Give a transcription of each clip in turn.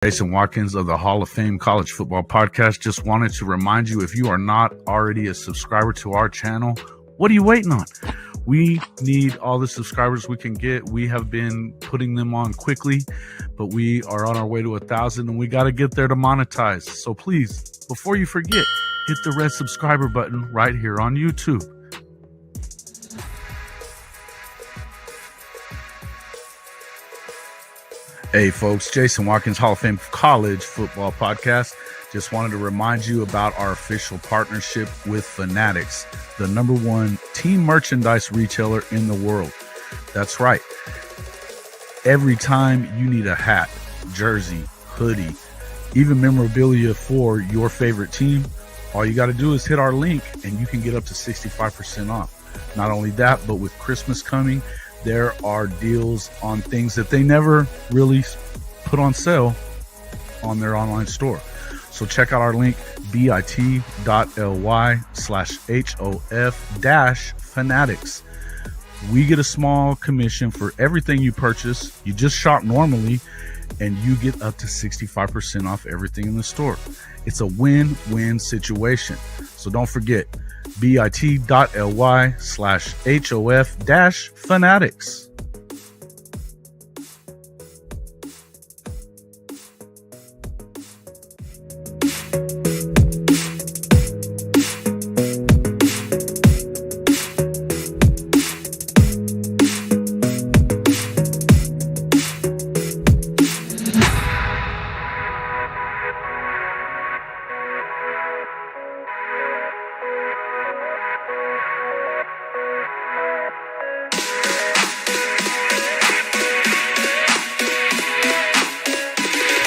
Jason Watkins of the Hall of Fame College Football Podcast. Just wanted to remind you, if you are not already a subscriber to our channel, what are you waiting on? We need all the subscribers we can get. We have been putting them on quickly, but we are on our way to 1,000 and we got to get there to monetize. So please, before you forget, hit the red subscriber button right here on YouTube. Hey folks, Jason Watkins, Hall of Fame College Football Podcast. Just wanted to remind you about our official partnership with Fanatics, the #1 team merchandise retailer in the world. That's right. Every time you need a hat, jersey, hoodie, even memorabilia for your favorite team, all you got to do is hit our link and you can get up to 65% off. Not only that, but with Christmas coming, there are deals on things that they never really put on sale on their online store. So check out our link, bit.ly/HOF-fanatics. We get a small commission for everything you purchase. You just shop normally and you get up to 65% off everything in the store. It's a win-win situation. So don't forget, bit.ly/HOF-fanatics.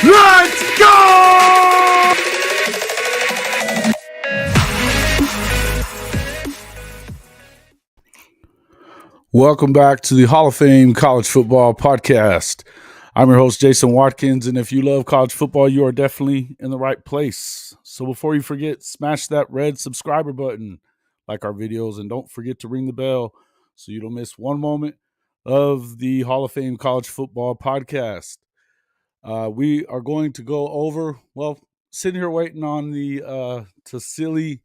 Let's go! Welcome back to the Hall of Fame College Football Podcast. I'm your host, Jason Watkins, and if you love college football, you are definitely in the right place. So before you forget, smash that red subscriber button, like our videos, and don't forget to ring the bell so you don't miss one moment of the Hall of Fame College Football Podcast. We are going to go over, sitting here waiting on the Tausilinu'u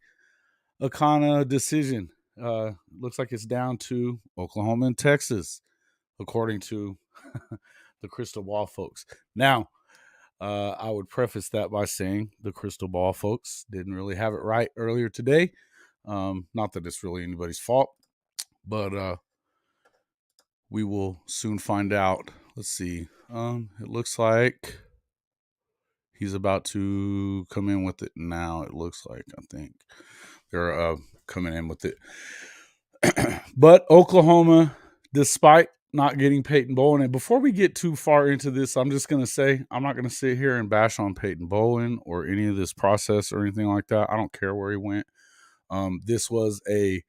Akana decision. Looks like it's down to Oklahoma and Texas, according to the crystal ball folks. Now, I would preface that by saying the crystal ball folks didn't really have it right earlier today. Not that it's really anybody's fault, but we will soon find out. Let's see. It looks like he's about to come in with it now. It looks like, I think they're coming in with it. But Oklahoma, despite not getting Peyton Bowen, and before we get too far into this, I'm just going to say I'm not going to sit here and bash on Peyton Bowen or any of this process or anything like that. I don't care where he went. This was a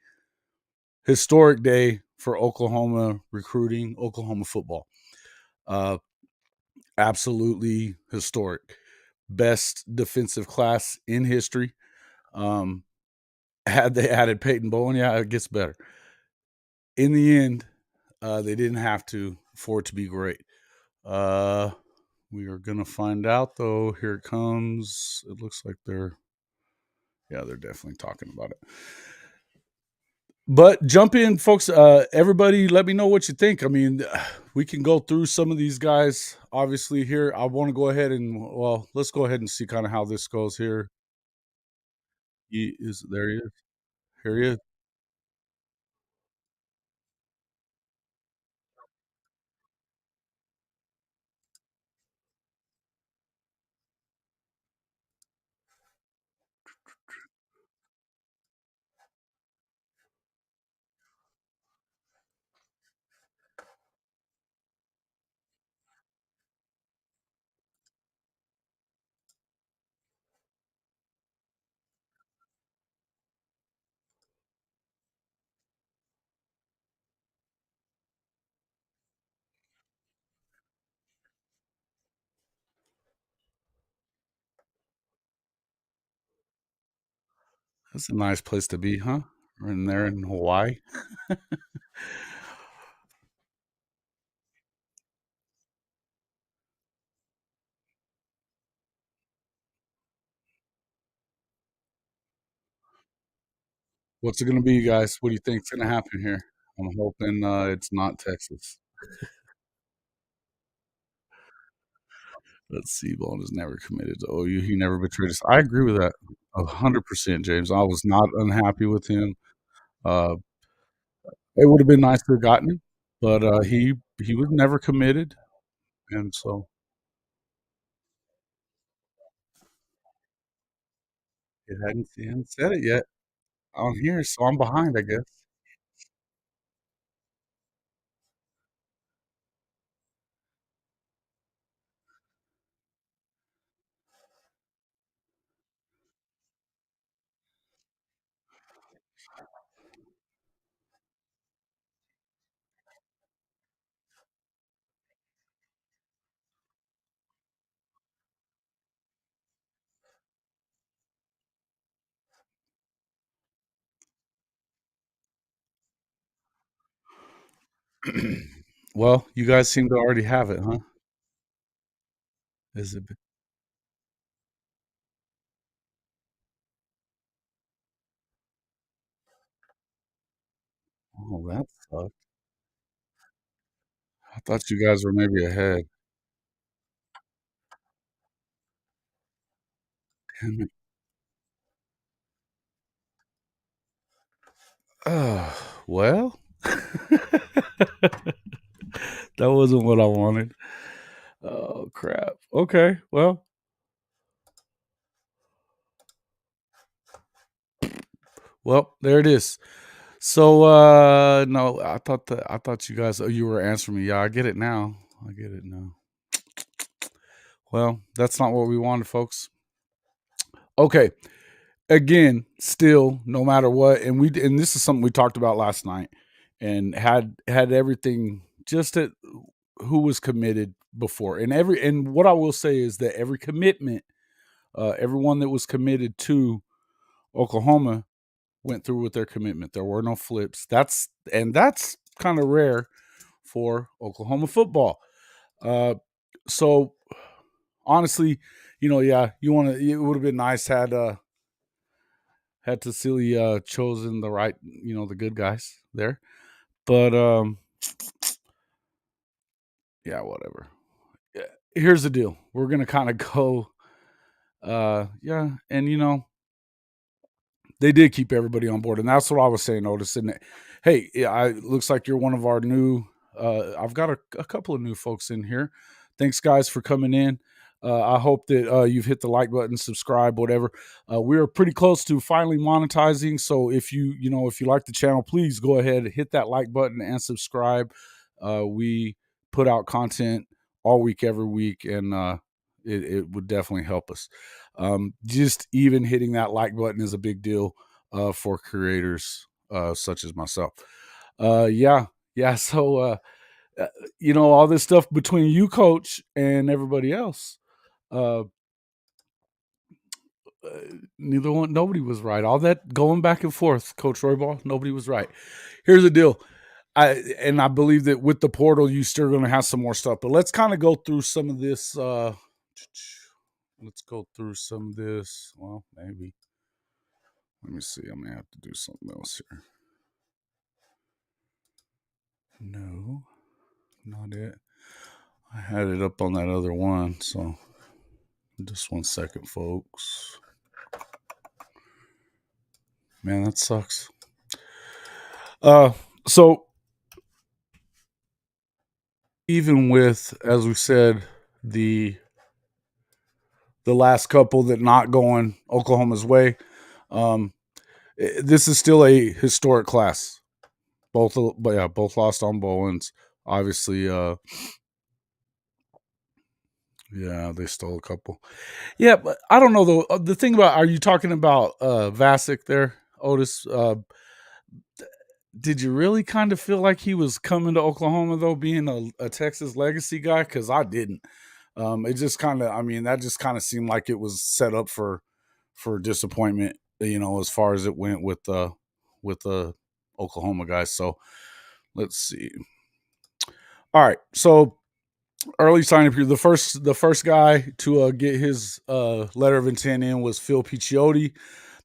historic day for Oklahoma recruiting, Oklahoma football. Absolutely historic. Best defensive class in history. Had they added Peyton Bowen, yeah, it gets better. In the end, they didn't have to for it to be great. We are going to find out, though. Here it comes. It looks like they're definitely talking about it. But jump in, folks. Everybody, let me know what you think. I mean, we can go through some of these guys. Obviously, here, I want to go ahead and, let's go ahead and see kind of how this goes here. There he is. Here he is. That's a nice place to be, huh? In there in Hawaii. What's it gonna be, guys? What do you think's gonna happen here? I'm hoping, it's not Texas. Let's see, Bone is never committed to OU. He never betrayed us. I agree with that 100%, James. I was not unhappy with him. Uh, it would have been nice to have gotten him, but, he was never committed, and so he hadn't said it yet on here, so I'm behind, I guess. Well, you guys seem to already have it, huh? Is it Oh, that sucks. I thought you guys were maybe ahead. Damn it. Well, that wasn't what I wanted. Oh, crap. Okay, well, there it is. So, no, I thought you guys you were answering me. Yeah, I get it now. I get it now. Well, that's not what we wanted, folks. Okay. Again, still, no matter what, and this is something we talked about last night and had everything just at who was committed before. And what I will say is that every commitment, everyone that was committed to Oklahoma went through with their commitment. There were no flips. That's kind of rare for Oklahoma football. Uh, so honestly, yeah, it would have been nice had Tausili chosen the right, the good guys there. But yeah, whatever. Yeah, here's the deal. We're gonna kind of go, yeah, and they did keep everybody on board, and that's what I was saying, Otis. And hey, yeah, looks like you're one of our new. I've got a couple of new folks in here. Thanks, guys, for coming in. I hope that you've hit the like button, subscribe, whatever. We are pretty close to finally monetizing. So if you like the channel, please go ahead, hit that like button and subscribe. We put out content all week, every week, and it would definitely help us. Just even hitting that like button is a big deal for creators such as myself. Yeah, yeah. So all this stuff between you, Coach, and everybody else. Uh, nobody was right. All that going back and forth, Coach Royball, nobody was right. Here's the deal. I believe that with the portal, you still going to have some more stuff. But let's kind of go through some of this. Let's go through some of this. Well, maybe. Let me see. I may have to do something else here. No, not it. I had it up on that other one. So just 1 second, folks. Man, that sucks. So even with, as we said, the last couple that not going Oklahoma's way, um, this is still a historic class. But yeah, both lost on Bowens. Obviously, yeah, they stole a couple. Yeah, but I don't know though. The thing about, are you talking about Vasic there, Otis? Did you really kind of feel like he was coming to Oklahoma though, being a Texas legacy guy? Because I didn't. It just kind of, I mean, that just kind of seemed like it was set up for disappointment. As far as it went with the Oklahoma guys. So let's see. All right, so early signing period. The first guy to get his letter of intent in was Phil Picciotti,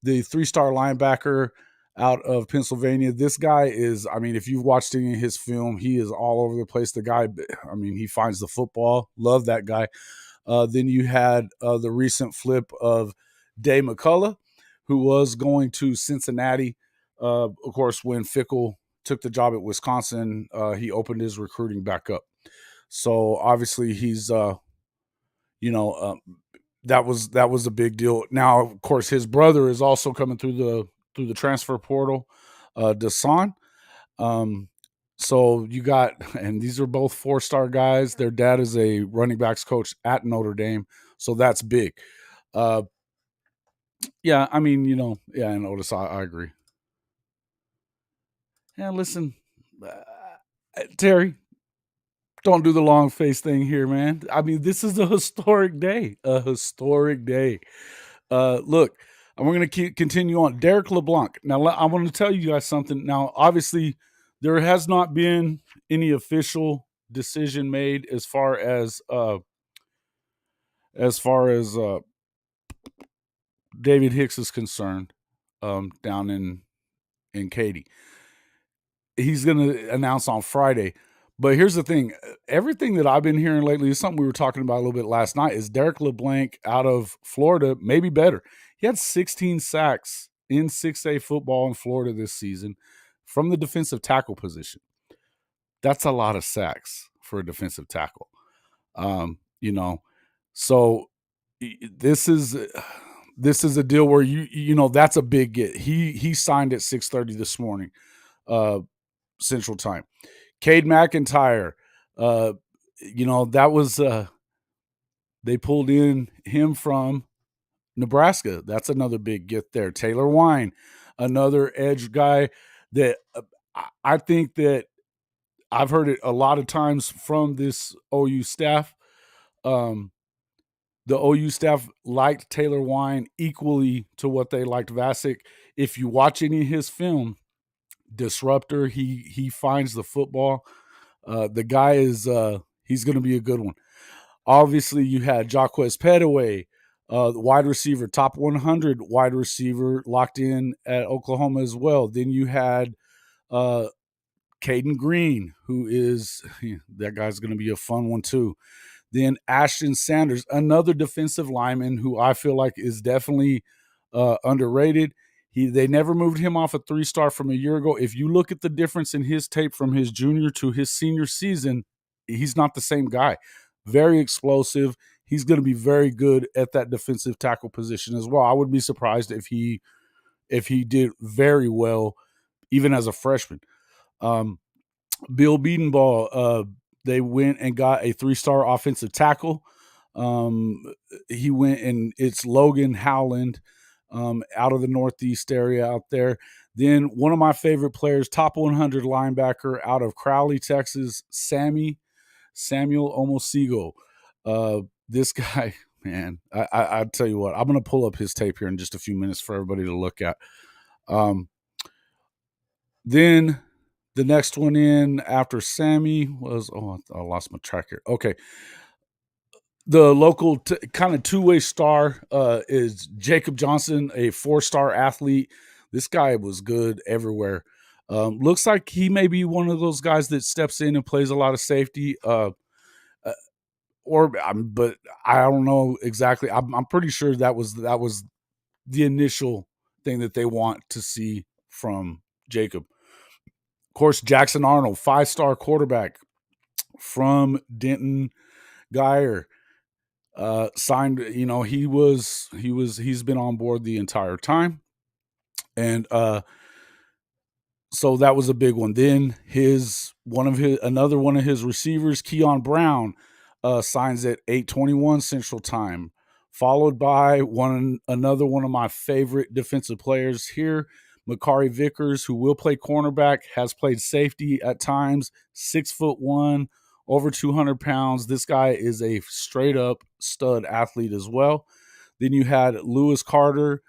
the 3-star linebacker out of Pennsylvania. This guy is, I mean, if you've watched any of his film, he is all over the place. The guy, I mean, he finds the football. Love that guy. Then you had the recent flip of Day McCullough, who was going to Cincinnati. Of course, when Fickle took the job at Wisconsin, he opened his recruiting back up. So obviously he's, you know, that was a big deal. Now, of course, his brother is also coming through the transfer portal, Dasan. Um, so you got, and these are both 4-star guys. Their dad is a running backs coach at Notre Dame, so that's big. Yeah, I mean, yeah, I notice. I agree. Yeah, listen, Terry, don't do the long face thing here, man. I mean, this is a historic day. A historic day. Look, and we're going to continue on. Derek LeBlanc. Now, I want to tell you guys something. Now, obviously, there has not been any official decision made as far as David Hicks is concerned, down in Katy. He's going to announce on Friday. But here's the thing. Everything that I've been hearing lately is something we were talking about a little bit last night is Derek LeBlanc out of Florida, maybe better. He had 16 sacks in 6A football in Florida this season from the defensive tackle position. That's a lot of sacks for a defensive tackle. So this is a deal where that's a big get. He signed at 6:30 this morning, Central Time. Cade McIntyre, that was they pulled in him from Nebraska. That's another big get there. Taylor Wine, another edge guy that I think that I've heard it a lot of times from this OU staff. The OU staff liked Taylor Wine equally to what they liked Vasic. If you watch any of his film, disruptor, he finds the football. The guy is he's going to be a good one. Obviously, you had Jaquez Petaway, the wide receiver, top 100 wide receiver, locked in at Oklahoma as well. Then you had Caden Green, who is that guy's going to be a fun one too. Then Ashton Sanders, another defensive lineman who I feel like is definitely underrated. They never moved him off a 3-star from a year ago. If you look at the difference in his tape from his junior to his senior season, he's not the same guy. Very explosive. He's going to be very good at that defensive tackle position as well. I would be surprised if he did very well, even as a freshman. Bill Bedenbaugh, they went and got a 3-star offensive tackle. He went and it's Logan Howland, out of the Northeast area out there. Then one of my favorite players, top 100 linebacker out of Crowley, Texas, Samuel Omosigo. This guy, man, I tell you what, I'm going to pull up his tape here in just a few minutes for everybody to look at. Then the next one in after Sammy was, I lost my track here. Okay. The local kind of two-way star is Jacob Johnson, a 4-star athlete. This guy was good everywhere. Looks like he may be one of those guys that steps in and plays a lot of safety. But I don't know exactly. I'm pretty sure that was the initial thing that they want to see from Jacob. Of course, Jackson Arnold, 5-star quarterback from Denton Geyer. Signed, he's been on board the entire time. And so that was a big one. Then another one of his receivers, Keon Brown, signs at 8:21 Central Time, followed by another one of my favorite defensive players here, Makari Vickers, who will play cornerback, has played safety at times, 6'1", over 200 pounds. This guy is a straight up stud athlete as well. Then you had Lewis Carter.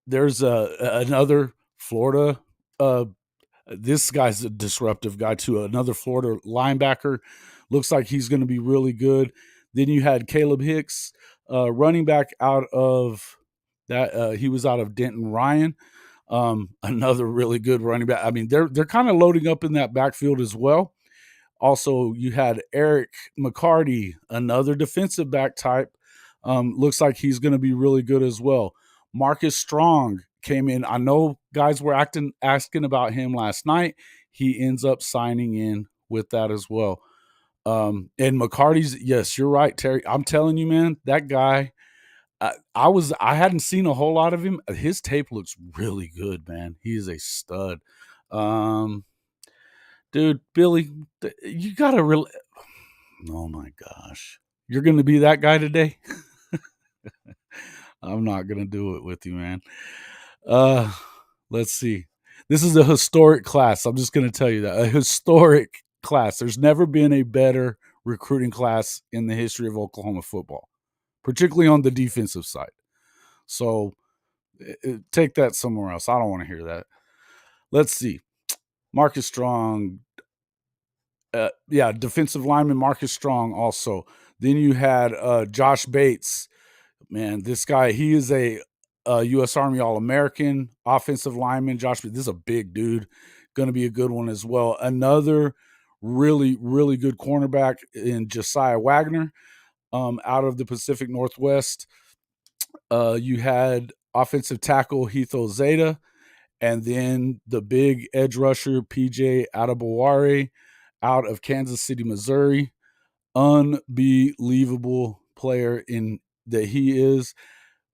There's another Florida. This guy's a disruptive guy too. Another Florida linebacker. Looks like he's going to be really good. Then you had Caleb Hicks, running back out of that. He was out of Denton Ryan. Another really good running back. I mean, they're kind of loading up in that backfield as well. Also, you had Eric McCarty, another defensive back type. Looks like he's going to be really good as well. Marcus Strong came in. I know guys were asking about him last night. He ends up signing in with that as well. And McCarty's, yes, you're right, Terry. I'm telling you, man, that guy. I hadn't seen a whole lot of him. His tape looks really good, man. He is a stud. Dude, Billy, you gotta really. Oh my gosh, you're gonna be that guy today. I'm not gonna do it with you, man. Uh, let's see. This is a historic class. I'm just gonna tell you that a historic class. There's never been a better recruiting class in the history of Oklahoma football, particularly on the defensive side. So take that somewhere else. I don't want to hear that. Let's see. Marcus Strong. Defensive lineman Marcus Strong also. Then you had Josh Bates. Man, this guy, he is a U.S. Army All-American offensive lineman. Josh Bates, this is a big dude. Going to be a good one as well. Another really, really good cornerback in Josiah Wagner out of the Pacific Northwest. You had offensive tackle Heath Ozeta, and then the big edge rusher PJ Adebaware out of Kansas City, Missouri. Unbelievable player in that he is.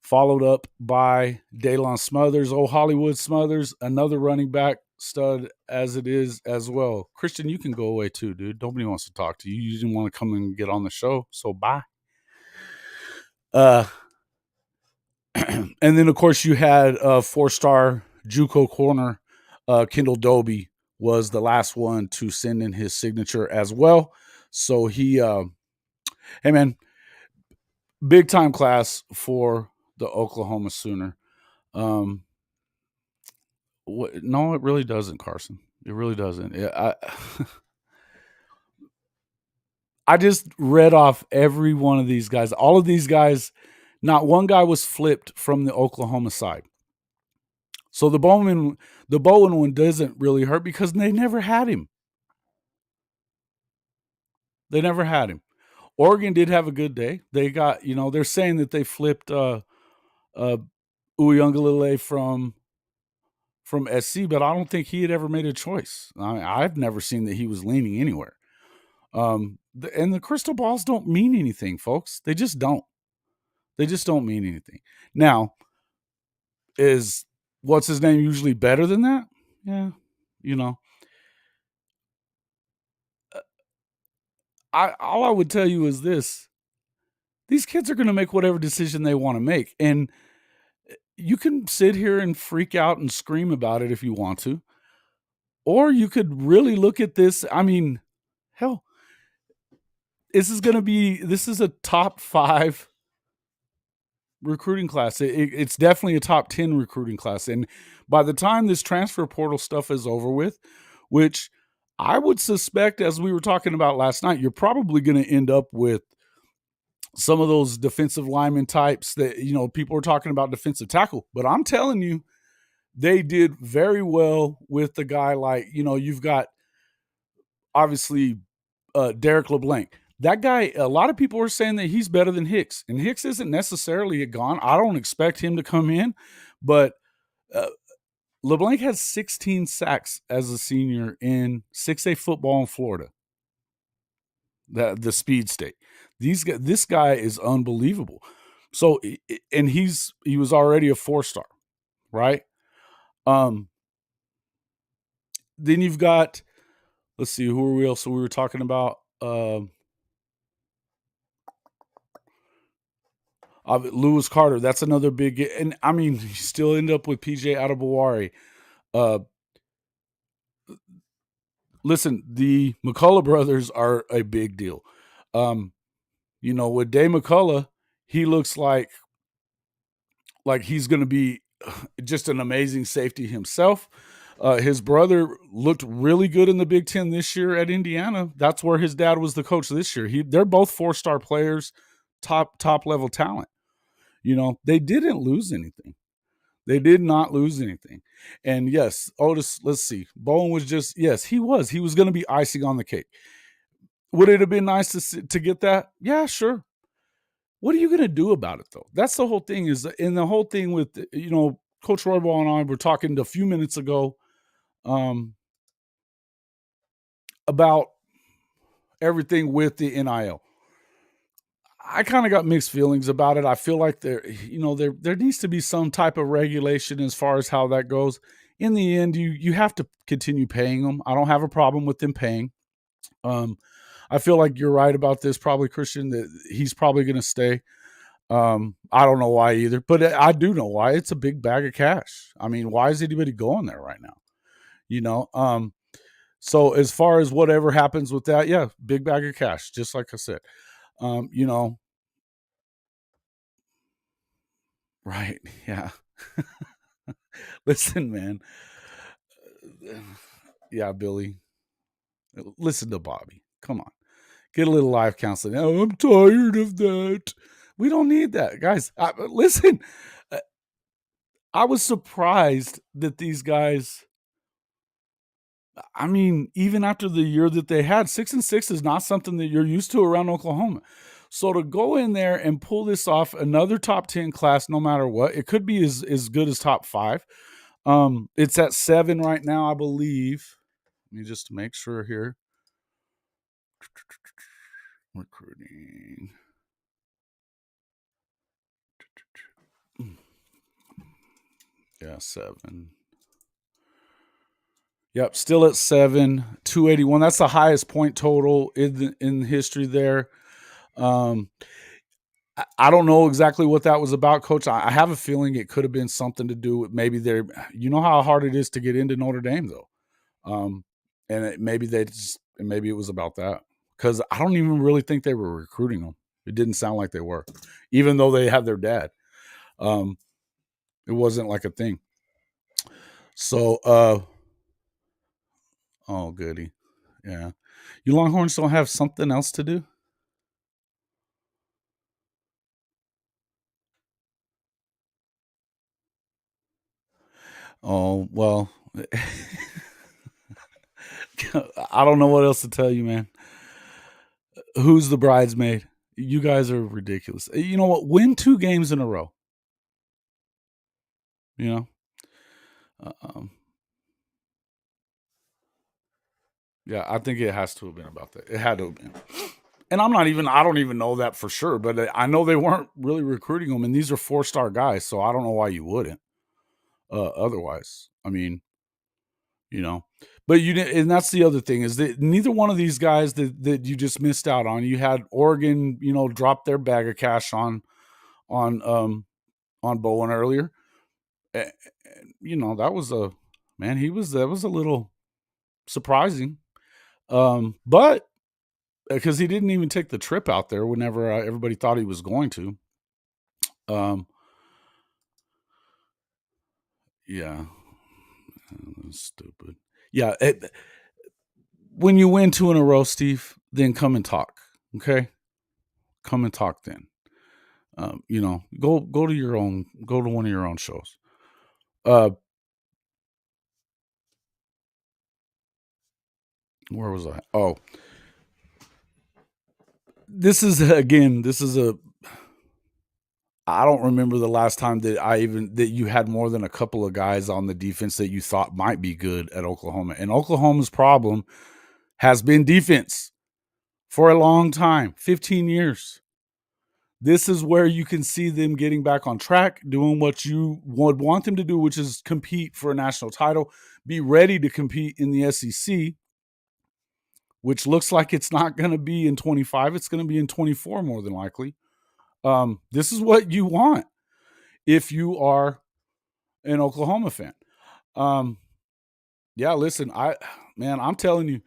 Followed up by Daylon Smothers, Hollywood Smothers, another running back stud as it is as well. Christian, you can go away too, dude. Nobody wants to talk to you. You didn't want to come and get on the show, so bye. And then, of course, you had a 4-star JUCO corner, Kendall Doby was the last one to send in his signature as well. So he, hey man, big time class for the Oklahoma Sooner. No, it really doesn't, Carson. It really doesn't. I just read off every one of these guys. All of these guys, not one guy was flipped from the Oklahoma side. So the Bowen one doesn't really hurt because they never had him. They never had him. Oregon did have a good day. They got, they're saying that they flipped Uyunglele from SC, but I don't think he had ever made a choice. I've never seen that he was leaning anywhere. And the crystal balls don't mean anything, folks. They just don't. They just don't mean anything. Now, is what's his name usually better than that? Yeah, all I would tell you is this. These kids are going to make whatever decision they want to make. And you can sit here and freak out and scream about it if you want to. Or you could really look at this. I mean, hell, this is a top 5 recruiting class. It's definitely a top 10 recruiting class. And by the time this transfer portal stuff is over with, which I would suspect, as we were talking about last night, you're probably going to end up with some of those defensive lineman types that, people are talking about defensive tackle. But I'm telling you, they did very well with the guy like, you've got obviously Derek LeBlanc. That guy, a lot of people are saying that he's better than Hicks. And Hicks isn't necessarily a gone. I don't expect him to come in. But LeBlanc has 16 sacks as a senior in 6A football in Florida. The speed state. This guy is unbelievable. So, and he was already a 4-star, right? Then you've got, let's see, who are we else? So we were talking about Lewis Carter. That's another big, and I mean, you still end up with PJ Adebaware. Listen, the McCullough brothers are a big deal. With Day McCullough, he looks like he's going to be just an amazing safety himself. His brother looked really good in the Big Ten this year at Indiana. That's where his dad was the coach this year. They're both 4-star players, top level talent. They didn't lose anything. They did not lose anything. And yes, Otis, let's see. Bowen was just, yes, he was. He was going to be icing on the cake. Would it have been nice to get that? Yeah, sure. What are you going to do about it, though? That's the whole thing is, and the whole thing with, Coach Roybal and I were talking a few minutes ago about everything with the NIL. I kind of got mixed feelings about it. I feel like there needs to be some type of regulation as far as how that goes. In the end, you have to continue paying them. I don't have a problem with them paying. I feel like you're right about this, probably, Christian, that he's probably going to stay. I don't know why either, but I do know why. It's a big bag of cash. I mean, why is anybody going there right now? So as far as whatever happens with that, yeah, big bag of cash, just like I said. Right. Yeah. Listen, man. Yeah, Billy. Listen to Bobby. Come on. Get a little life counseling. Oh, I'm tired of that. We don't need that. Guys, listen. I was surprised that these guys, I mean, even after the year that they had, 6-6 is not something that you're used to around Oklahoma. So to go in there and pull this off, another top 10 class, no matter what, it could be as good as top 5. It's at 7 right now, I believe. Let me just make sure here. Recruiting. Yeah, 7. Yep, still at 7, 281. That's the highest point total in history there. I don't know exactly what that was about, Coach. I have a feeling it could have been something to do with maybe you know how hard it is to get into Notre Dame, though. And maybe it was about that, because I don't even really think they were recruiting them. It didn't sound like they were, even though they had their dad. It wasn't like a thing. So, oh, goody. Yeah. You Longhorns don't have something else to do? Oh, well, I don't know what else to tell you, man. Who's the bridesmaid? You guys are ridiculous. You know what? Win 2 games in a row. You know? Yeah, I think it has to have been about that. It had to have been. And I don't even know that for sure, but I know they weren't really recruiting them, and these are 4-star guys, so I don't know why you wouldn't. Otherwise, I mean, but you didn't, and that's the other thing is that neither one of these guys that you just missed out on. You had Oregon, drop their bag of cash on Bowen earlier. That was that was a little surprising. But because he didn't even take the trip out there whenever everybody thought he was going to. Yeah, stupid. Yeah, when you win 2 in a row, Steve, then come and talk. Okay, come and talk then. Go to one of your own shows. Where was I? Oh, this is a. I don't remember the last time that you had more than a couple of guys on the defense that you thought might be good at Oklahoma. And Oklahoma's problem has been defense for a long time, 15 years. This is where you can see them getting back on track, doing what you would want them to do, which is compete for a national title, be ready to compete in the SEC, which looks like it's not going to be in 25. It's going to be in 24 more than likely. This is what you want if you are an Oklahoma fan. Yeah, listen, I'm telling you,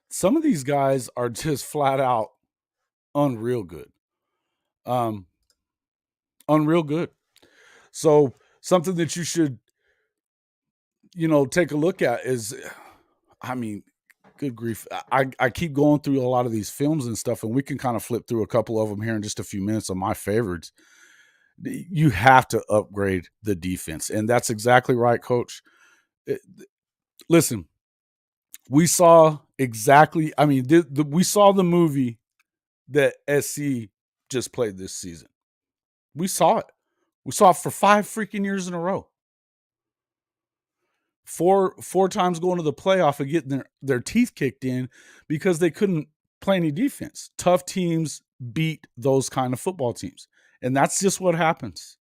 some of these guys are just flat out unreal good. Unreal good. So something that you should, take a look at is, I mean, good grief. I keep going through a lot of these films and stuff, and we can kind of flip through a couple of them here in just a few minutes of my favorites. You have to upgrade the defense, and that's exactly right, Coach. It- Listen, we saw exactly. I mean, we saw the movie that SC just played this season. We saw it. We saw it for 5 freaking years in a row. Four times going to the playoff and getting their teeth kicked in because they couldn't play any defense. Tough teams beat those kind of football teams. And that's just what happens.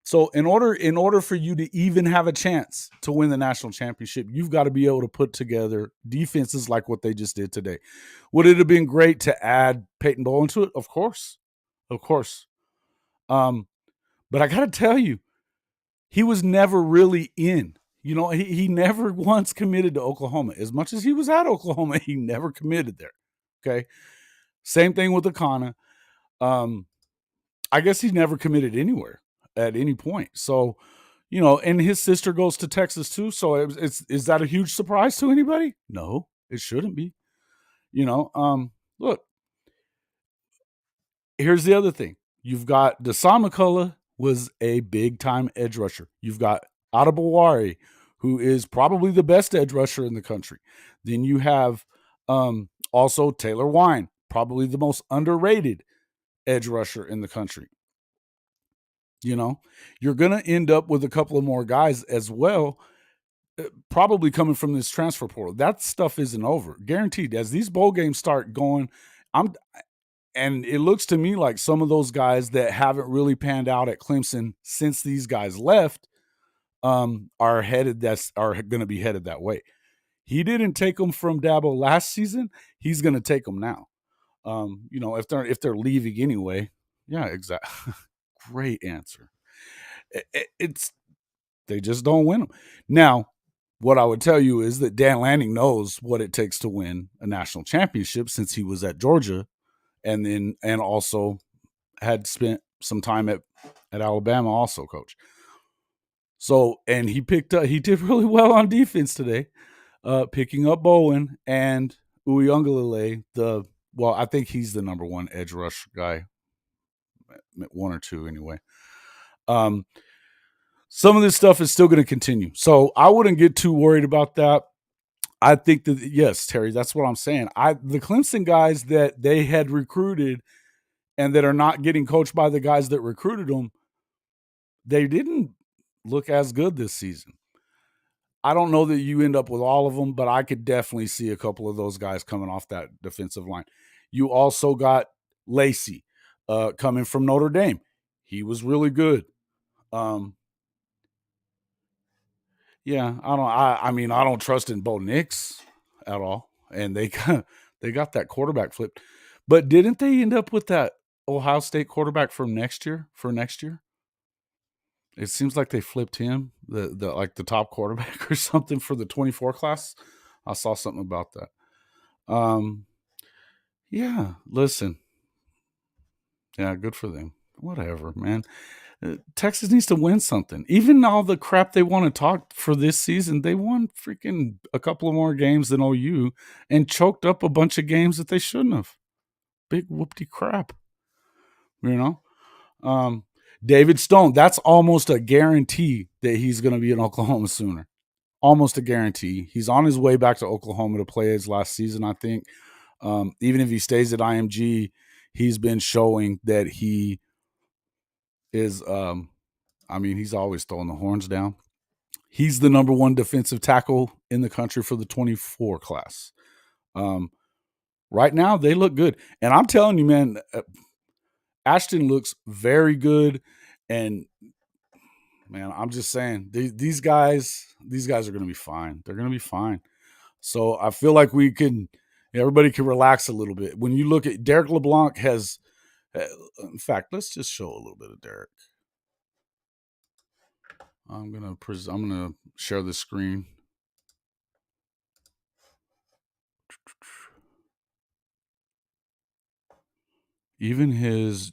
So in order for you to even have a chance to win the national championship, you've got to be able to put together defenses like what they just did today. Would it have been great to add Peyton Bowen to it? Of course. Of course. But I got to tell you, he was never really in. He never once committed to Oklahoma. As much as he was at Oklahoma, he never committed there. Okay. Same thing with Akana. I guess he never committed anywhere at any point. So, and his sister goes to Texas too. So is that a huge surprise to anybody? No, it shouldn't be. Look, here's the other thing. You've got Deshaun McCullough was a big time edge rusher. You've got Adebawari, who is probably the best edge rusher in the country. Then you have also Taylor Wine, probably the most underrated edge rusher in the country. You're going to end up with a couple of more guys as well, probably coming from this transfer portal. That stuff isn't over. Guaranteed. As these bowl games start going, and it looks to me like some of those guys that haven't really panned out at Clemson since these guys left are going to be headed that way. He didn't take them from Dabo last season. He's going to take them now. If they're leaving anyway. Yeah, exactly. Great answer. They just don't win them. Now, what I would tell you is that Dan Lanning knows what it takes to win a national championship since he was at Georgia and also had spent some time at Alabama also, Coach. So, and he did really well on defense today, picking up Bowen and Uyunglele, I think he's the number one edge rush guy, one or two anyway. Some of this stuff is still going to continue. So I wouldn't get too worried about that. I think that, yes, Terry, that's what I'm saying. The Clemson guys that they had recruited and that are not getting coached by the guys that recruited them, they didn't look as good this season. I don't know that you end up with all of them, but I could definitely see a couple of those guys coming off that defensive line. You also got Lacey coming from Notre Dame. He was really good. Yeah, I don't trust in Bo Nix at all, and they got that quarterback flipped. But didn't they end up with that Ohio State quarterback for next year? It seems like they flipped him, the top quarterback or something for the 24 class. I saw something about that. Yeah, listen. Yeah, good for them. Whatever, man. Texas needs to win something. Even all the crap they want to talk for this season, they won freaking a couple of more games than OU and choked up a bunch of games that they shouldn't have. Big whoopty crap. David Stone, that's almost a guarantee that he's going to be in Oklahoma sooner. Almost a guarantee. He's on his way back to Oklahoma to play his last season, I think. Even if he stays at IMG, he's been showing that he is he's always throwing the horns down. He's the number one defensive tackle in the country for the 24 class. Right now, they look good. And I'm telling you, man, Ashton looks very good. And, man, I'm just saying, these guys are going to be fine. They're going to be fine. So I feel like everybody can relax a little bit. When you look at Derek LeBlanc in fact, let's just show a little bit of Derek. I'm gonna share the screen. Even his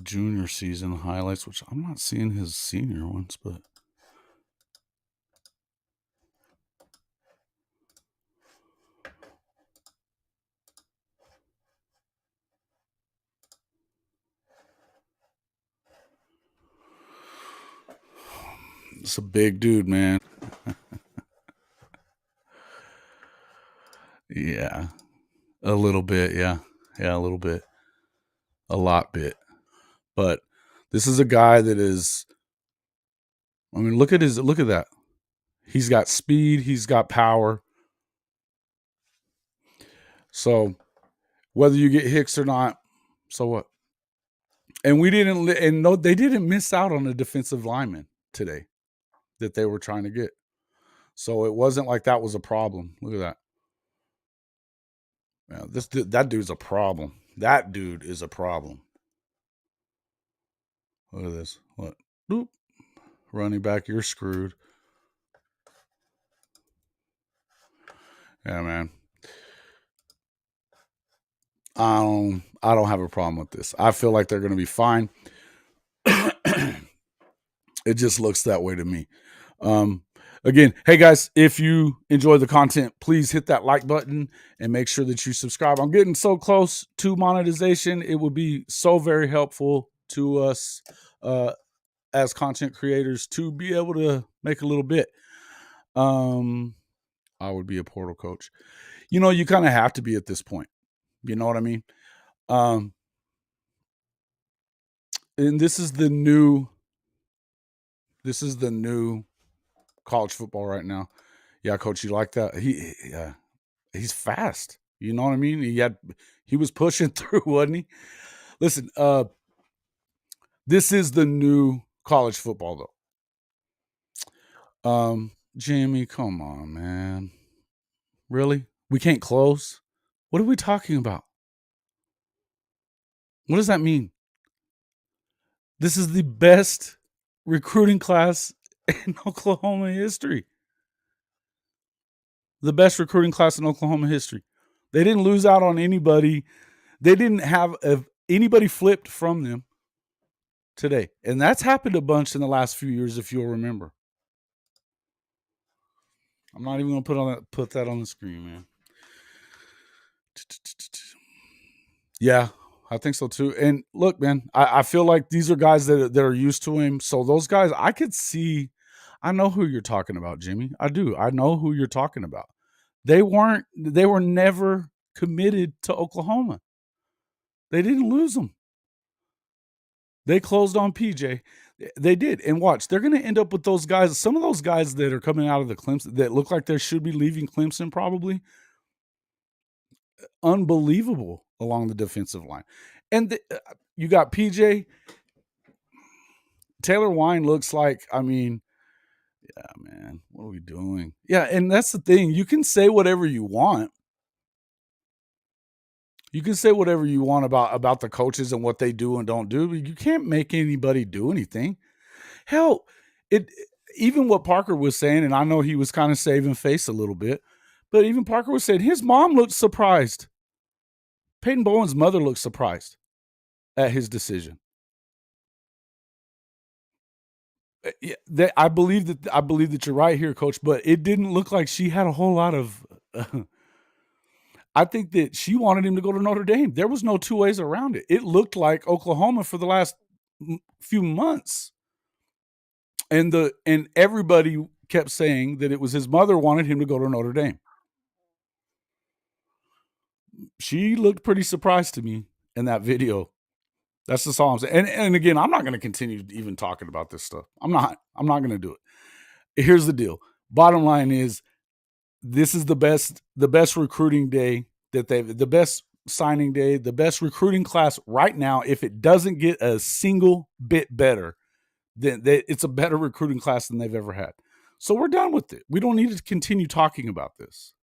junior season highlights, which I'm not seeing his senior ones, but It's a big dude, man. Yeah. A little bit, yeah. Yeah, a little bit. A lot bit. But this is a guy that is, I mean, look at that. He's got speed, he's got power. So whether you get Hicks or not, so what? And they didn't miss out on a defensive lineman today that they were trying to get. So it wasn't like that was a problem. Look at that. Yeah, that dude's a problem. That dude is a problem. Look at this. What? Boop. Running back, you're screwed. Yeah, man. I don't have a problem with this. I feel like they're going to be fine. It just looks that way to me. Again, hey guys, if you enjoy the content, please hit that like button and make sure that you subscribe. I'm getting so close to monetization. It would be so very helpful to us as content creators to be able to make a little bit. I would be a portal coach. You kind of have to be at this point. You know what I mean? And this is the new college football right now. Yeah, coach, you like that? He's fast. You know what I mean? He was pushing through, wasn't he? Listen, this is the new college football though. Jimmy, come on, man. Really? We can't close? What are we talking about? What does that mean? This is the best recruiting class in Oklahoma history. The best recruiting class in Oklahoma history. They didn't lose out on anybody. They didn't have anybody flipped from them today. And that's happened a bunch in the last few years, if you'll remember. I'm not even going to put that on the screen, man. Yeah, I think so too. And look, man, I feel like these are guys that are used to him. So those guys, I could see, I know who you're talking about, Jimmy. I do. I know who you're talking about. They were never committed to Oklahoma. They didn't lose them. They closed on PJ. They did. And watch, they're going to end up with those guys. Some of those guys that are coming out of the Clemson that look like they should be leaving Clemson probably. Unbelievable along the defensive line. And you got PJ. Taylor Wine looks like, I mean, yeah, man, what are we doing? Yeah, and that's the thing. You can say whatever you want. You can say whatever you want about the coaches and what they do and don't do, but you can't make anybody do anything. Hell, even what Parker was saying, and I know he was kind of saving face a little bit, but even Parker was saying his mom looked surprised. Peyton Bowen's mother looked surprised at his decision. Yeah, I believe that you're right here, Coach, but it didn't look like she had a whole lot of. I think that she wanted him to go to Notre Dame. There was no two ways around it. It looked like Oklahoma for the last few months, and everybody kept saying that it was his mother wanted him to go to Notre Dame. She looked pretty surprised to me in that video. That's just all I'm saying. And again, I'm not going to continue even talking about this stuff. I'm not going to do it. Here's the deal. Bottom line is, this is the best recruiting day the best signing day, the best recruiting class right now. If it doesn't get a single bit better, then it's a better recruiting class than they've ever had. So we're done with it. We don't need to continue talking about this.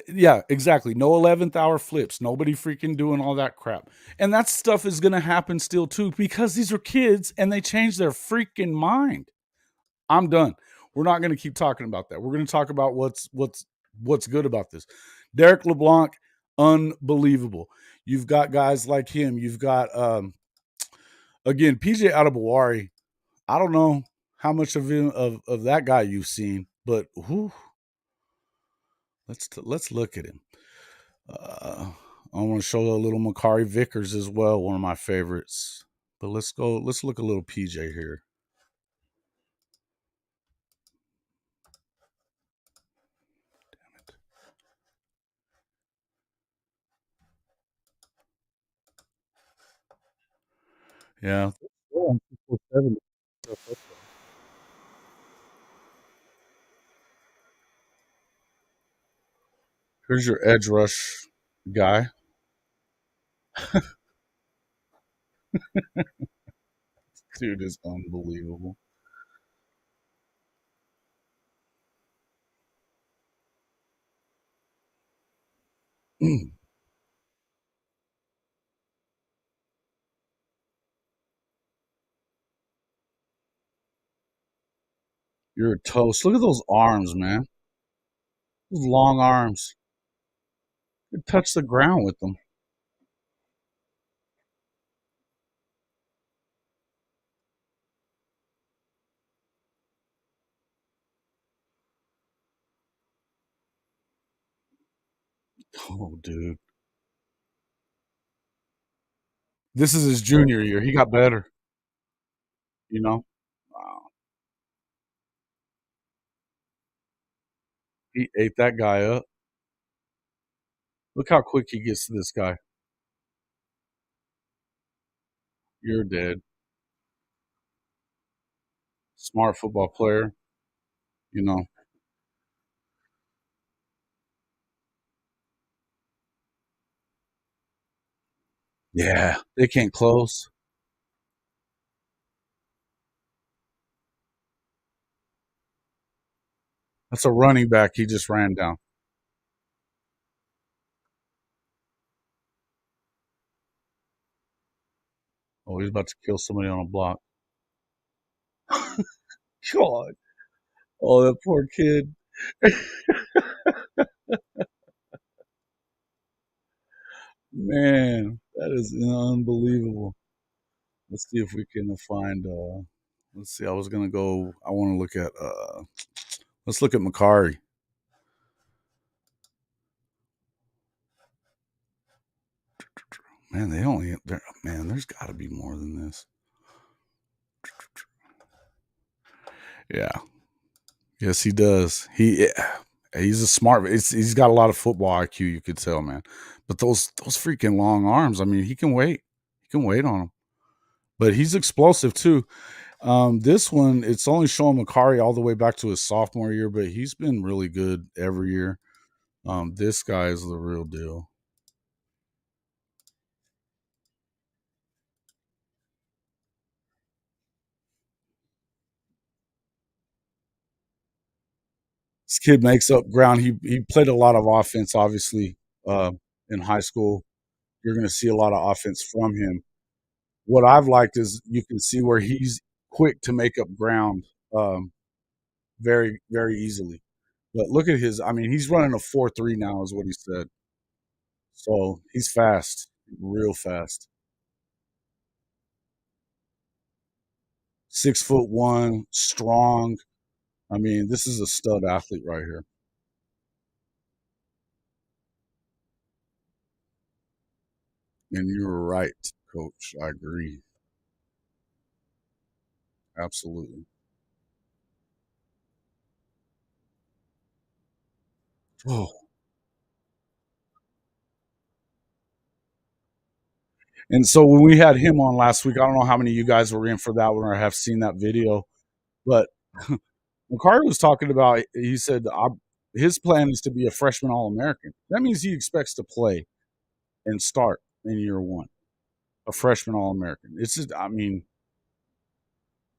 Yeah, exactly. No 11th hour flips. Nobody freaking doing all that crap. And that stuff is going to happen still too, because these are kids and they change their freaking mind. I'm done. We're not going to keep talking about that. We're going to talk about what's good about this. Derek LeBlanc, unbelievable. You've got guys like him. You've got, again, PJ Adebawari. I don't know how much of him of that guy you've seen, but whew, let's look at him. I want to show a little Makari Vickers as well, one of my favorites. But let's look a little PJ here. Yeah. Still on 247. Here's your edge rush guy. Dude is unbelievable. You're a toast. Look at those arms, man. Those long arms. You touch the ground with them. Oh, dude. This is his junior year. He got better, you know? Wow. He ate that guy up. Look how quick he gets to this guy. You're dead. Smart football player, you know? Yeah. They can't close. That's a running back he just ran down. Oh, he's about to kill somebody on a block. God. Oh, that poor kid. Man, that is unbelievable. Let's see if we can find let's see. I want to look at let's look at Macari. Man, man, there's got to be more than this. Yeah. Yes, he does. He's a smart. He's got a lot of football IQ. You could tell, man. But those freaking long arms. I mean, he can wait. He can wait on them. But he's explosive too. This one, it's only showing Macari all the way back to his sophomore year, but he's been really good every year. This guy is the real deal. This kid makes up ground. He played a lot of offense, obviously, in high school. You're going to see a lot of offense from him. What I've liked is you can see where he's quick to make up ground very, very easily. But look at his, I mean, he's running a 4.3 now, is what he said. So he's fast, real fast. 6'1", strong. I mean, this is a stud athlete right here. And you're right, coach. I agree. Absolutely. Oh. And so when we had him on last week, I don't know how many of you guys were in for that one or have seen that video, but McCarty was talking about, he said, his plan is to be a freshman All American. That means he expects to play and start in year one, a freshman All American. It's just, I mean,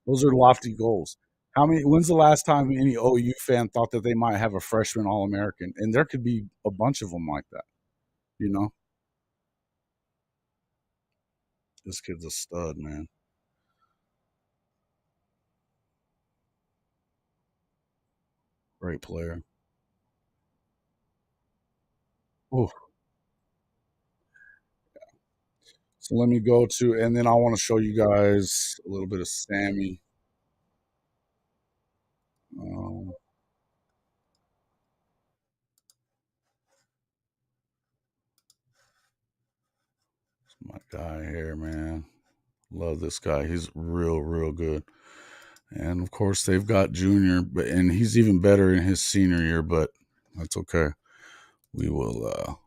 those are lofty goals. When's the last time any OU fan thought that they might have a freshman All American? And there could be a bunch of them like that, you know? This kid's a stud, man. Great player. Ooh. So let me go to, and then I want to show you guys a little bit of Sammy. Um, my guy here, man. Love this guy. He's real, real good. And of course, they've got Junior, and he's even better in his senior year. But that's okay. We will.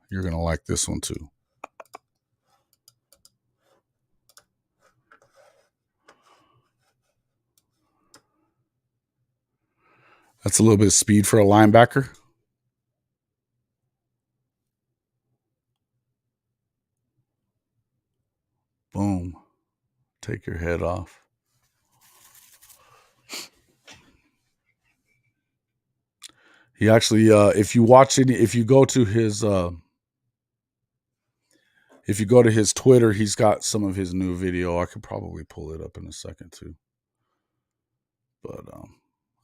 You're gonna like this one too. That's a little bit of speed for a linebacker. Boom. Take your head off. He actually, if you watch it, if you go to his Twitter, he's got some of his new video. I could probably pull it up in a second too. But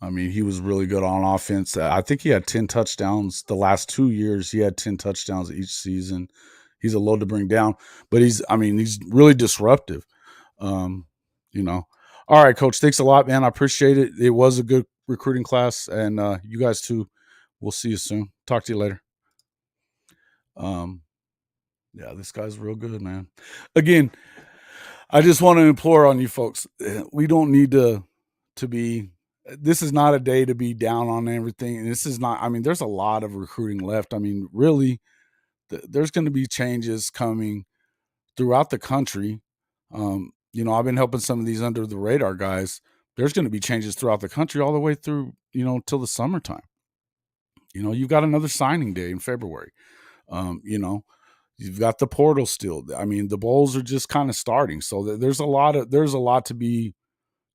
I mean, he was really good on offense. I think he had 10 touchdowns the last 2 years. He had 10 touchdowns each season. He's a load to bring down, but he's really disruptive. Um, you know. All right, coach. Thanks a lot, man. I appreciate it. It was a good recruiting class, and you guys too. We'll see you soon. Talk to you later. Yeah, this guy's real good, man. Again, I just want to implore on you folks. We don't need to be. This is not a day to be down on everything. And this is not. I mean, there's a lot of recruiting left. I mean, really, there's going to be changes coming throughout the country. I've been helping some of these under the radar guys. There's going to be changes throughout the country all the way through, till the summertime. You've got another signing day in February. You've got the portal still. I mean, the bowls are just kind of starting, so there's a lot to be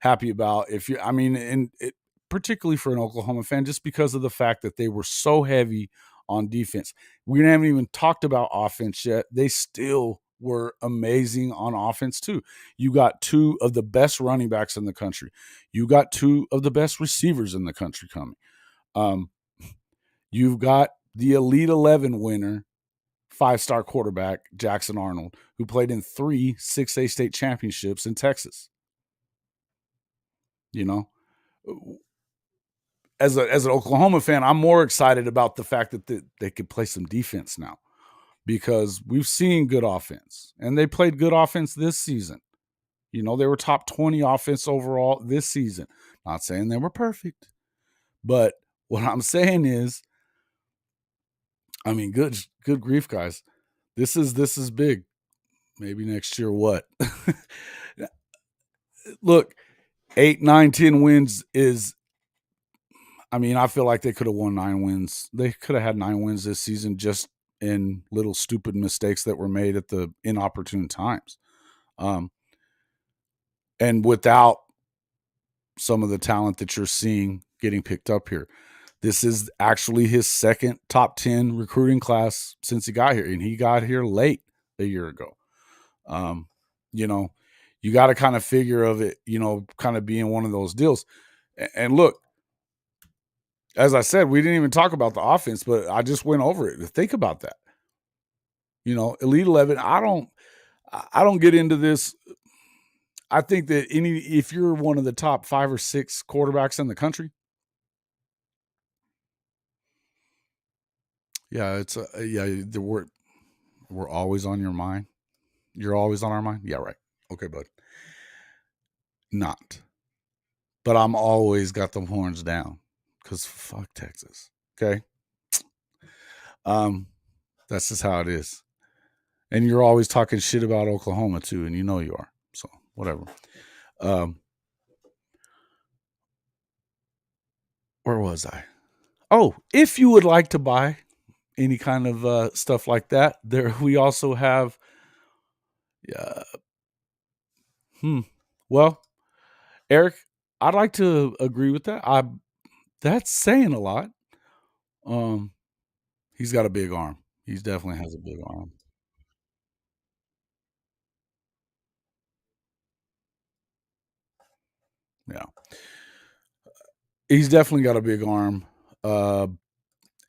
happy about. If you, I mean, and it, particularly for an Oklahoma fan, just because of the fact that they were so heavy on defense. We haven't even talked about offense yet. They still were amazing on offense too. You got two of the best running backs in the country. You got two of the best receivers in the country coming. You've got the Elite 11 winner, 5-star quarterback, Jackson Arnold, who played in 3 6A state championships in Texas. As an Oklahoma fan, I'm more excited about the fact that they could play some defense now, because we've seen good offense, and they played good offense this season. They were top 20 offense overall this season. Not saying they were perfect, but what I'm saying is, I mean, good grief, guys. This is big. Maybe next year, what? Look, 8, 9, 10 wins is, I mean, I feel like they could have won 9 wins. They could have had 9 wins this season just in little stupid mistakes that were made at the inopportune times. And without some of the talent that you're seeing getting picked up here. This is actually his second top 10 recruiting class since he got here, and he got here late a year ago. You got to kind of figure of it, kind of being one of those deals. And look, as I said, we didn't even talk about the offense, but I just went over it. Think about that. Elite 11, I don't get into this. I think that if you're one of the top 5 or 6 quarterbacks in the country, yeah, we're always on your mind. You're always on our mind. Yeah, right. Okay, bud. Not, but I'm always got the horns down, because fuck Texas. Okay. That's just how it is. And you're always talking shit about Oklahoma too, and you are. So whatever. Where was I? Oh, if you would like to buy any kind of stuff like that, there we also have. Well, Eric, I'd like to agree with that. That's saying a lot. He's got a big arm. He definitely has a big arm. Yeah. He's definitely got a big arm.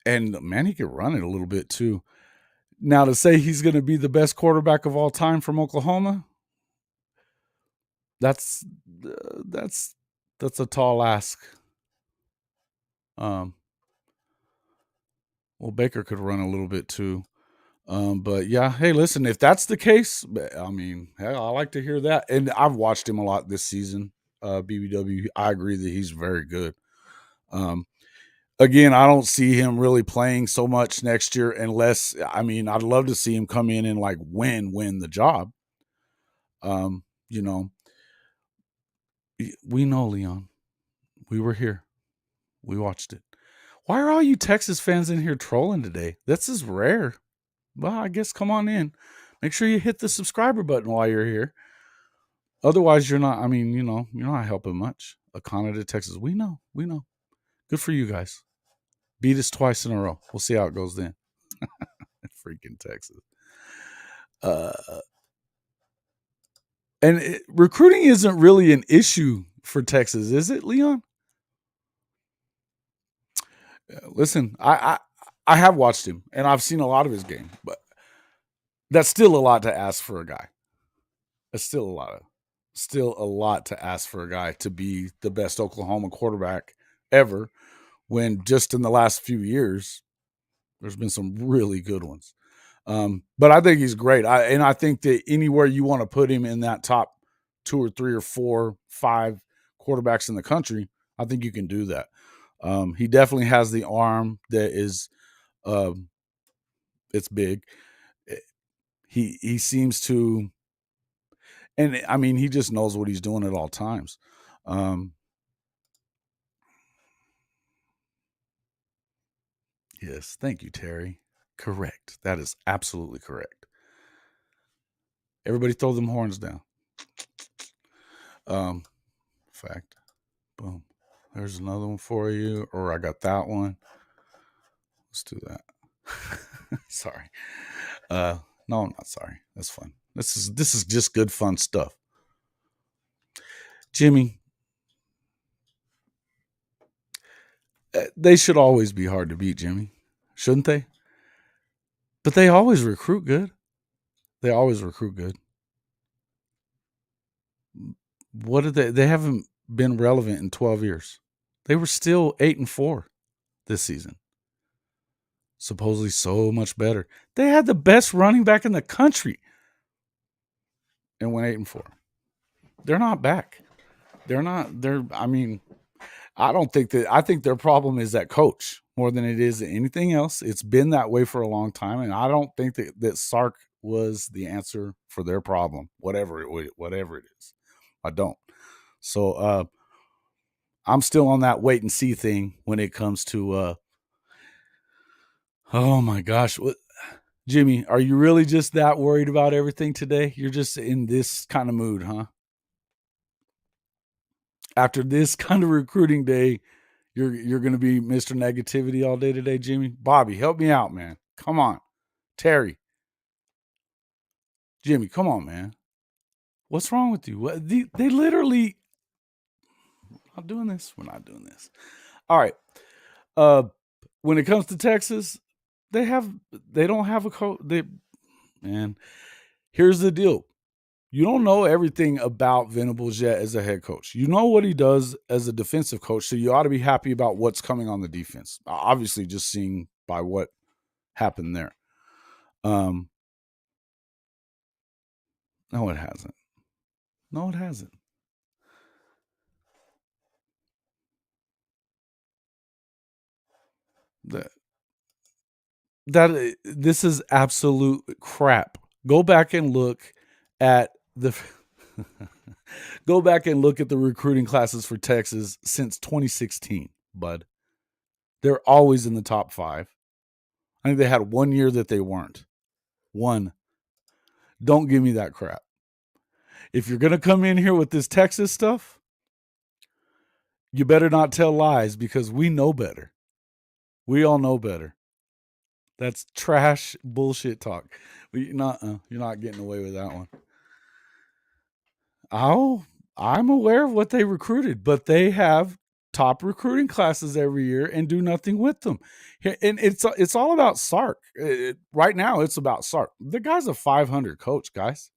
And man, he could run it a little bit too. Now, to say he's going to be the best quarterback of all time from Oklahoma, that's that's that's a tall ask. Well, Baker could run a little bit too. But yeah, hey, listen, if that's the case, I mean, hell, I like to hear that. And I've watched him a lot this season. BBW, I agree that he's very good. Again, I don't see him really playing so much next year unless, I mean, I'd love to see him come in and like win the job. You know, we know, Leon. We were here. We watched it. Why are all you Texas fans in here trolling today? This is rare. Well, I guess come on in. Make sure you hit the subscriber button while you're here. Otherwise, you're not, you're not helping much. Akana to Texas. We know. Good for you guys. Beat us twice in a row. We'll see how it goes then. Freaking Texas. Recruiting isn't really an issue for Texas, is it, Leon? Listen, I have watched him and I've seen a lot of his game, but that's still a lot to ask for a guy. That's still a lot to ask for a guy to be the best Oklahoma quarterback ever, when just in the last few years there's been some really good ones. But I think he's great. I think that anywhere you want to put him in that top 2 or 3 or 4, 5 quarterbacks in the country, I think you can do that. He definitely has the arm that is, it's big. He seems to, and I mean, he just knows what he's doing at all times. Yes, thank you, Terry. Correct. That is absolutely correct. Everybody throw them horns down. Fact. Boom. There's another one for you, or I got that one. Let's do that. Sorry. No, I'm not sorry. That's fun. This is just good fun stuff. Jimmy, they should always be hard to beat, Jimmy. Shouldn't they? But they always recruit good. They always recruit good. What did they haven't been relevant in 12 years. They were still 8-4 this season. Supposedly so much better. They had the best running back in the country and went 8-4. They're not back. I think their problem is that coach more than it is anything else. It's been that way for a long time, and I don't think that Sark was the answer for their problem, whatever it is. I don't. So I'm still on that wait and see thing when it comes to oh my gosh. Jimmy, are you really just that worried about everything today? You're just in this kind of mood, huh? After this kind of recruiting day, you're going to be Mr. Negativity all day today, Jimmy? Bobby, help me out, man. Come on. Terry. Jimmy, come on, man. What's wrong with you? They literally not doing this. We're not doing this. All right. When it comes to Texas, they don't have a coach. Man, here's the deal. You don't know everything about Venables yet as a head coach. You know what he does as a defensive coach, so you ought to be happy about what's coming on the defense. Obviously, just seeing by what happened there. No, it hasn't. No, it hasn't. This is absolute crap. Go back and look at the go back and look at the recruiting classes for Texas since 2016, bud. They're always in the top 5. I think they had 1 year that they weren't. One. Don't give me that crap. If you're going to come in here with this Texas stuff, you better not tell lies because we know better. We all know better. That's trash bullshit talk. You're not getting away with that one. Oh, I'm aware of what they recruited, but they have top recruiting classes every year and do nothing with them. And it's all about Sark. Right now, it's about Sark. The guy's a 500 coach, guys.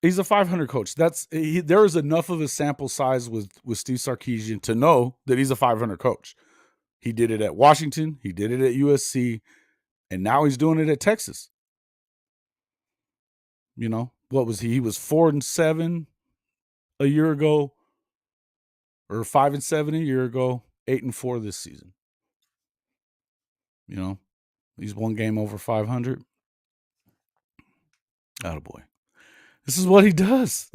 He's a 500 coach. There is enough of a sample size with Steve Sarkisian to know that he's a 500 coach. He did it at Washington. He did it at USC. And now he's doing it at Texas. You know, what was he? He was 4-7 a year ago, or 5-7 a year ago, 8-4 this season. You know, he's one game over 500. Attaboy. This is what he does.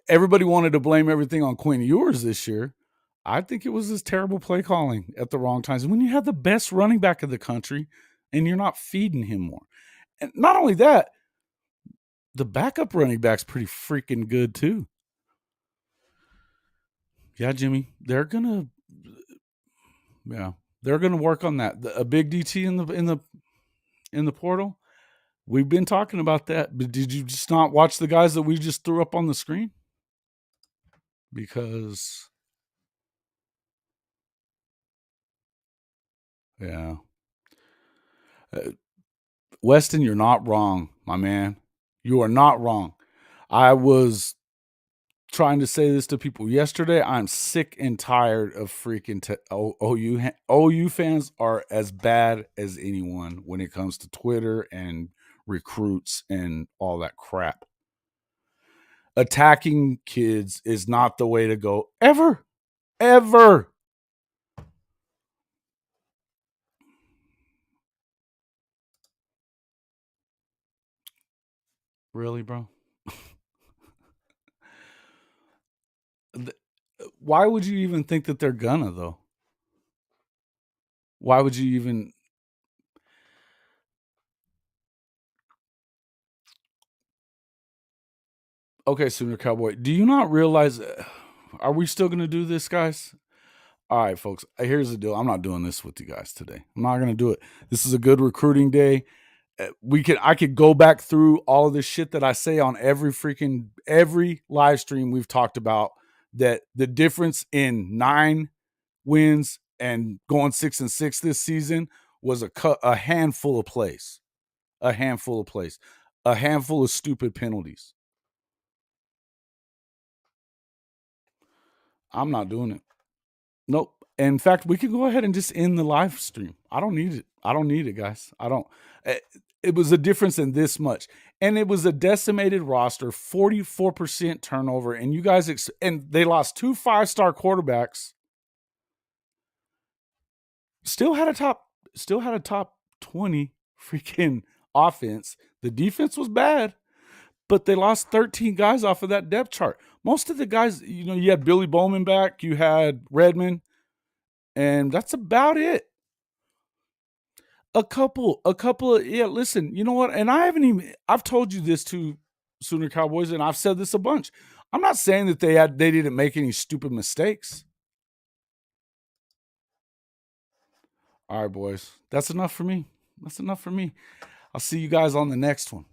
everybody wanted to blame everything on Quinn Ewers this year. I think it was his terrible play calling at the wrong times. When you have the best running back of the country and you're not feeding him more. And not only that, the backup running back's pretty freaking good too. Yeah, Jimmy, they're gonna work on that. A big DT in the portal. We've been talking about that, but did you just not watch the guys that we just threw up on the screen? Because yeah. Weston, you're not wrong, my man. You are not wrong. I was trying to say this to people yesterday. I'm sick and tired of freaking OU. OU fans are as bad as anyone when it comes to Twitter and recruits and all that crap. Attacking kids is not the way to go ever. Ever. Really, bro? Why would you even think that they're gonna, though? Why would you even? Okay, Sooner Cowboy, do you not realize? Are we still gonna do this, guys? All right, folks. Here's the deal. I'm not doing this with you guys today. I'm not gonna do it. This is a good recruiting day. I could go back through all of this shit that I say on every live stream we've talked about, that the difference in 9 wins and going 6-6 this season was a handful of plays, a handful of stupid penalties. I'm not doing it. Nope. In fact, we could go ahead and just end the live stream. I don't need it, guys. I don't. It was a difference in this much, and it was a decimated roster, 44% turnover, and you guys and they lost 2 5-star quarterbacks. Still had a top 20 freaking offense. The defense was bad, but they lost 13 guys off of that depth chart. Most of the guys, you had Billy Bowman back, you had Redmond, and that's about it. A couple of, yeah, listen, you know what? And I've told you this to Sooner Cowboys, and I've said this a bunch. I'm not saying that they didn't make any stupid mistakes. All right, boys. That's enough for me. I'll see you guys on the next one.